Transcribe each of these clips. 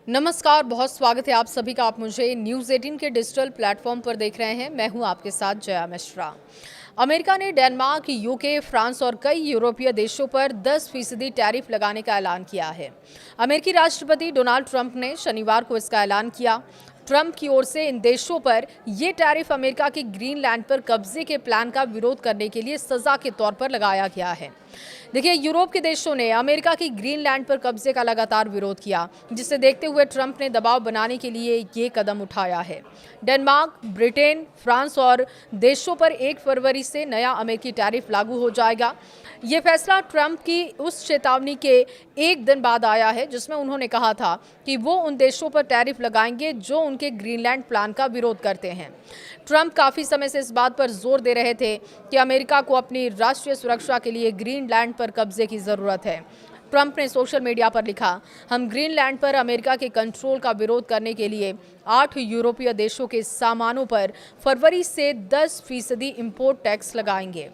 नमस्कार, बहुत स्वागत है आप सभी का। आप मुझे न्यूज़ 18 के डिजिटल प्लेटफॉर्म पर देख रहे हैं। मैं हूं आपके साथ जया मिश्रा। अमेरिका ने डेनमार्क, यूके, फ्रांस और कई यूरोपीय देशों पर 10% टैरिफ लगाने का ऐलान किया है। अमेरिकी राष्ट्रपति डोनाल्ड ट्रंप ने शनिवार को इसका ऐलान किया। ट्रंप की ओर से इन देशों पर यह टैरिफ अमेरिका के ग्रीनलैंड पर कब्जे के प्लान का विरोध करने के लिए सजा के तौर पर लगाया गया है। देखिए, यूरोप के देशों ने अमेरिका की ग्रीनलैंड पर कब्जे का लगातार विरोध किया, जिसे देखते हुए ट्रंप ने दबाव बनाने के लिए ये कदम उठाया है। डेनमार्क, ब्रिटेन, फ्रांस और देशों पर 1 फरवरी से नया अमेरिकी टैरिफ लागू हो जाएगा। ये फैसला ट्रंप की उस चेतावनी के एक दिन बाद आया है जिसमें उन्होंने कहा था कि वो उन देशों पर टैरिफ लगाएंगे जो उनके ग्रीनलैंड प्लान का विरोध करते हैं। ट्रंप काफी समय से इस बात पर जोर दे रहे थे कि अमेरिका को अपनी राष्ट्रीय सुरक्षा के लिए ग्रीनलैंड पर कब्जे की जरूरत है। ट्रंप ने सोशल मीडिया पर लिखा, हम ग्रीनलैंड पर अमेरिका के कंट्रोल का विरोध करने के लिए 8 यूरोपीय देशों के सामानों पर फरवरी से 10% इंपोर्ट टैक्स लगाएंगे।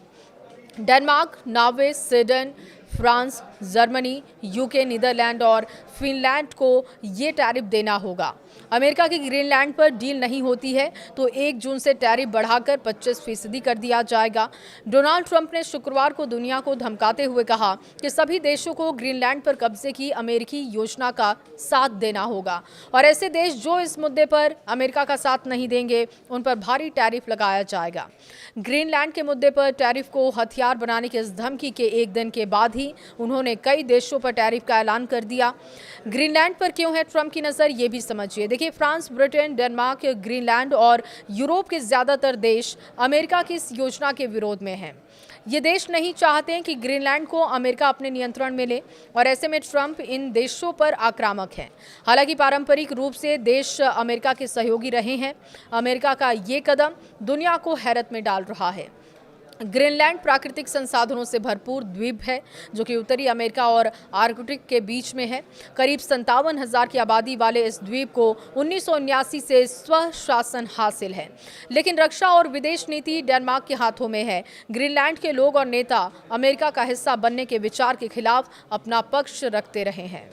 Denmark, Norway, Sweden, France, Germany, UK, Netherland और फिनलैंड को ये टैरिफ देना होगा। अमेरिका की ग्रीनलैंड पर डील नहीं होती है तो 1 जून से टैरिफ बढ़ाकर 25% कर दिया जाएगा। डोनाल्ड ट्रंप ने शुक्रवार को दुनिया को धमकाते हुए कहा कि सभी देशों को ग्रीनलैंड पर कब्जे की अमेरिकी योजना का साथ देना होगा और ऐसे देश जो इस मुद्दे पर अमेरिका का साथ नहीं देंगे उन पर भारी टैरिफ लगाया जाएगा। ग्रीनलैंड के मुद्दे पर टैरिफ को हथियार बनाने की इस धमकी के एक दिन के बाद ही उन्होंने कई देशों पर टैरिफ का ऐलान कर दिया। ग्रीनलैंड पर क्यों है ट्रंप की नजर, ये भी समझिए। देखिए, फ्रांस, ब्रिटेन, डेनमार्क, ग्रीनलैंड और यूरोप के ज्यादातर देश अमेरिका की इस योजना के विरोध में हैं। ये देश नहीं चाहते हैं कि ग्रीनलैंड को अमेरिका अपने नियंत्रण में ले और ऐसे में ट्रंप इन देशों पर आक्रामक हैं। हालांकि पारंपरिक रूप से देश अमेरिका के सहयोगी रहे हैं। अमेरिका का ये कदम दुनिया को हैरत में डाल रहा है। ग्रीनलैंड प्राकृतिक संसाधनों से भरपूर द्वीप है जो कि उत्तरी अमेरिका और आर्कटिक के बीच में है। करीब 57,000 की आबादी वाले इस द्वीप को 1979 से स्वशासन हासिल है, लेकिन रक्षा और विदेश नीति डेनमार्क के हाथों में है। ग्रीनलैंड के लोग और नेता अमेरिका का हिस्सा बनने के विचार के खिलाफ अपना पक्ष रखते रहे हैं।